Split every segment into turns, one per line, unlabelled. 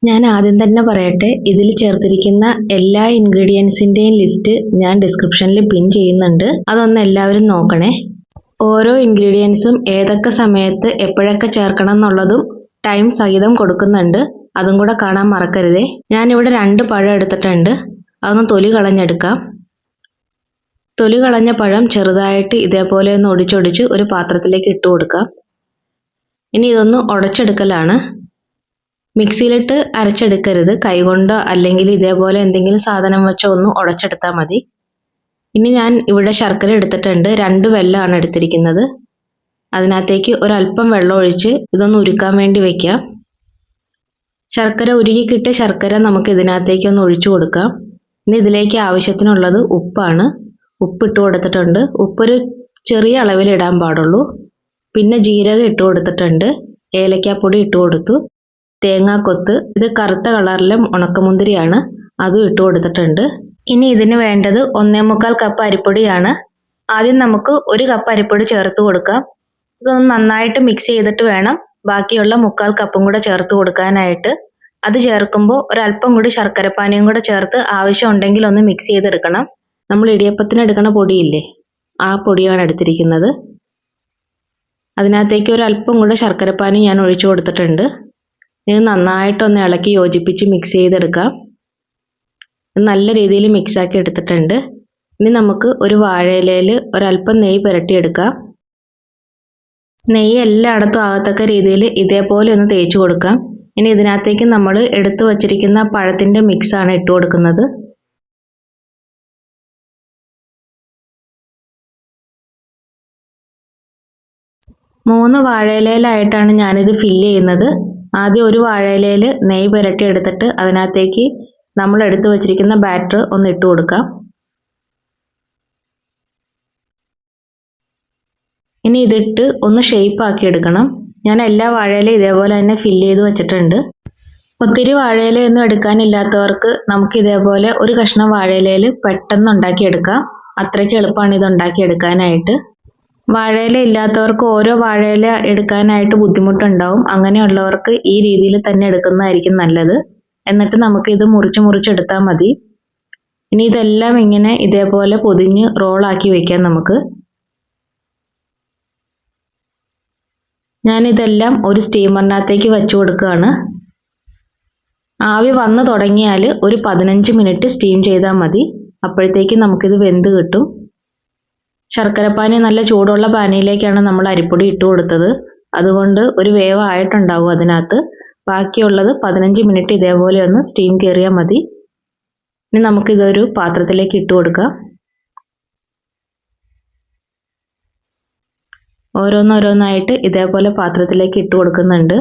ഞാൻ ആദ്യം തന്നെ പറയട്ടെ, ഇതിൽ ചേർത്തിരിക്കുന്ന എല്ലാ ഇൻഗ്രീഡിയൻസിൻ്റെയും ലിസ്റ്റ് ഞാൻ ഡിസ്ക്രിപ്ഷനിൽ പിൻ ചെയ്യുന്നുണ്ട്. അതൊന്ന് എല്ലാവരും നോക്കണേ. ഓരോ ഇൻഗ്രീഡിയൻസും ഏതൊക്കെ സമയത്ത് എപ്പോഴൊക്കെ ചേർക്കണം എന്നുള്ളതും ടൈം സഹിതം കൊടുക്കുന്നുണ്ട്. അതും കൂടെ കാണാൻ മറക്കരുതേ. ഞാനിവിടെ 2 പഴം എടുത്തിട്ടുണ്ട്. അതൊന്ന് തൊലി കളഞ്ഞെടുക്കാം. തൊലി കളഞ്ഞ പഴം ചെറുതായിട്ട് ഇതേപോലെ ഒന്ന് ഒടിച്ചൊടിച്ച് ഒരു പാത്രത്തിലേക്ക് ഇട്ട് കൊടുക്കാം. ഇനി ഇതൊന്ന് ഉടച്ചെടുക്കലാണ്. മിക്സിയിലിട്ട് അരച്ചെടുക്കരുത്. കൈകൊണ്ടോ അല്ലെങ്കിൽ ഇതേപോലെ എന്തെങ്കിലും സാധനം വെച്ചോ ഒന്ന് ഉടച്ചെടുത്താൽ മതി. ഇനി ഞാൻ ഇവിടെ ശർക്കര എടുത്തിട്ടുണ്ട്. 2 വെല്ലമാണ് എടുത്തിരിക്കുന്നത്. അതിനകത്തേക്ക് ഒരല്പം വെള്ളം ഒഴിച്ച് ഇതൊന്ന് ഉരുക്കാൻ വേണ്ടി വെക്കാം. ശർക്കര ഉരുകിക്കിട്ട് ശർക്കര നമുക്ക് ഇതിനകത്തേക്ക് ഒന്ന് ഒഴിച്ചു കൊടുക്കാം. ഇനി ഇതിലേക്ക് ആവശ്യത്തിനുള്ളത് ഉപ്പാണ്. ഉപ്പിട്ട് കൊടുത്തിട്ടുണ്ട്. ഉപ്പൊരു ചെറിയ അളവിൽ ഇടാൻ പാടുള്ളൂ. പിന്നെ ജീരകം ഇട്ട് കൊടുത്തിട്ടുണ്ട്. ഏലക്കാപ്പൊടി ഇട്ട് കൊടുത്തു. തേങ്ങാക്കൊത്ത്, ഇത് കറുത്ത കളറിലെ ഉണക്കമുന്തിരിയാണ്, അതും ഇട്ട് കൊടുത്തിട്ടുണ്ട്. ഇനി ഇതിന് വേണ്ടത് 1.25 കപ്പ് അരിപ്പൊടിയാണ്. ആദ്യം നമുക്ക് 1 കപ്പ് അരിപ്പൊടി ചേർത്ത് കൊടുക്കാം. ഇതൊന്ന് നന്നായിട്ട് മിക്സ് ചെയ്തിട്ട് വേണം ബാക്കിയുള്ള 1/4 കപ്പും കൂടെ ചേർത്ത് കൊടുക്കാനായിട്ട്. അത് ചേർക്കുമ്പോൾ ഒരല്പം കൂടി ശർക്കരപ്പാനിയും കൂടെ ചേർത്ത് ആവശ്യം ഉണ്ടെങ്കിൽ ഒന്ന് മിക്സ് ചെയ്തെടുക്കണം. നമ്മൾ ഇടിയപ്പത്തിന് എടുക്കുന്ന പൊടിയില്ലേ, ആ പൊടിയാണ് എടുത്തിരിക്കുന്നത്. അതിനകത്തേക്ക് ഒരല്പം കൂടെ ശർക്കരപ്പാനി ഞാൻ ഒഴിച്ചു കൊടുത്തിട്ടുണ്ട്. ഇത് നന്നായിട്ടൊന്ന് ഇളക്കി യോജിപ്പിച്ച് മിക്സ് ചെയ്തെടുക്കാം. നല്ല രീതിയിൽ മിക്സാക്കി എടുത്തിട്ടുണ്ട്. ഇനി നമുക്ക് ഒരു വാഴയിലയിൽ ഒരല്പം നെയ്യ് പുരട്ടിയെടുക്കാം. നെയ്യ് എല്ലായിടത്തും ആകത്തക്ക രീതിയിൽ ഇതേപോലെ ഒന്ന് തേച്ച് കൊടുക്കാം. ഇനി ഇതിനകത്തേക്ക് നമ്മൾ എടുത്തു വച്ചിരിക്കുന്ന പഴത്തിൻ്റെ മിക്സാണ് ഇട്ട് കൊടുക്കുന്നത്. മൂന്ന് വാഴയിലയിലായിട്ടാണ് ഞാനിത് ഫില്ല് ചെയ്യുന്നത്. ആദ്യം ഒരു വാഴയിലയിൽ നെയ്യ് പുരട്ടി എടുത്തിട്ട് അതിനകത്തേക്ക് നമ്മൾ എടുത്തു വച്ചിരിക്കുന്ന ബാറ്റർ ഒന്ന് ഇട്ട് കൊടുക്കാം. ഇനി ഇതിട്ട് ഒന്ന് ഷേപ്പ് ആക്കി എടുക്കണം. ഞാൻ എല്ലാ വാഴയിലയും ഇതേപോലെ തന്നെ ഫില്ല് ചെയ്ത് വെച്ചിട്ടുണ്ട്. ഒത്തിരി വാഴയിലയൊന്നും എടുക്കാനില്ലാത്തവർക്ക് നമുക്ക് ഇതേപോലെ ഒരു കഷ്ണം വാഴയിലയിൽ പെട്ടെന്ന് ഉണ്ടാക്കിയെടുക്കാം. അത്രയ്ക്ക് എളുപ്പമാണ് ഇത് ഉണ്ടാക്കിയെടുക്കാനായിട്ട്. വാഴയില ഇല്ലാത്തവർക്ക് ഓരോ വാഴയില എടുക്കാനായിട്ട് ബുദ്ധിമുട്ടുണ്ടാവും. അങ്ങനെയുള്ളവർക്ക് ഈ രീതിയിൽ തന്നെ എടുക്കുന്നതായിരിക്കും നല്ലത്. എന്നിട്ട് നമുക്ക് ഇത് മുറിച്ചെടുത്താൽ മതി. ഇനി ഇതെല്ലാം ഇങ്ങനെ ഇതേപോലെ പൊതിഞ്ഞ് റോളാക്കി വെക്കാം നമുക്ക്. ഞാനിതെല്ലാം ഒരു സ്റ്റീമറിനകത്തേക്ക് വെച്ച് കൊടുക്കുകയാണ്. ആവി വന്ന് തുടങ്ങിയാൽ ഒരു 15 മിനിറ്റ് സ്റ്റീം ചെയ്താൽ മതി. അപ്പോഴത്തേക്ക് നമുക്കിത് വെന്ത് കിട്ടും. ശർക്കരപ്പാനി നല്ല ചൂടുള്ള പാനിയിലേക്കാണ് നമ്മൾ അരിപ്പൊടി ഇട്ട് കൊടുത്തത്. അതുകൊണ്ട് ഒരു വേവ് ആയിട്ടുണ്ടാവും അതിനകത്ത്. ബാക്കിയുള്ളത് 15 മിനിറ്റ് ഇതേപോലെ ഒന്ന് സ്റ്റീം കയറിയാൽ മതി. ഇനി നമുക്കിതൊരു പാത്രത്തിലേക്ക് ഇട്ട് കൊടുക്കാം. ഓരോന്നോരോന്നായിട്ട് ഇതേപോലെ പാത്രത്തിലേക്ക് ഇട്ട് കൊടുക്കുന്നുണ്ട്.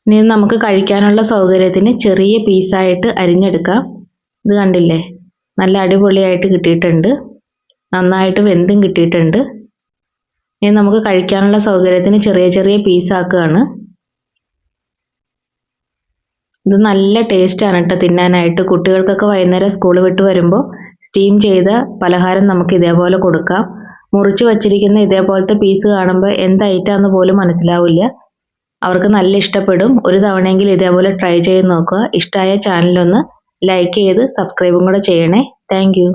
ഇനി നമുക്ക് കഴിക്കാനുള്ള സൗകര്യത്തിന് ചെറിയ പീസായിട്ട് അരിഞ്ഞെടുക്കാം. ഇത് കണ്ടില്ലേ, നല്ല അടിപൊളിയായിട്ട് കിട്ടിയിട്ടുണ്ട്. നന്നായിട്ട് വെന്തും കിട്ടിയിട്ടുണ്ട്. ഇനി നമുക്ക് കഴിക്കാനുള്ള സൗകര്യത്തിന് ചെറിയ ചെറിയ പീസാക്കുകയാണ്. ഇത് നല്ല ടേസ്റ്റാണ് കേട്ടോ തിന്നാനായിട്ട്. കുട്ടികൾക്കൊക്കെ വൈകുന്നേരം സ്കൂൾ വിട്ട് വരുമ്പോൾ സ്റ്റീം ചെയ്ത പലഹാരം നമുക്ക് ഇതേപോലെ കൊടുക്കാം. മുറിച്ച് വച്ചിരിക്കുന്ന ഇതേപോലത്തെ പീസ് കാണുമ്പോൾ എന്ത് ഐറ്റാന്ന് പോലും മനസ്സിലാവില്ല. അവർക്ക് നല്ല ഇഷ്ടപ്പെടും. ഒരു തവണയെങ്കിലും ഇതേപോലെ ട്രൈ ചെയ്ത് നോക്കുക. ഇഷ്ടമായ ചാനലൊന്ന് ലൈക്ക് ചെയ്ത് സബ്സ്ക്രൈബും കൂടെ ചെയ്യണേ. Thank you.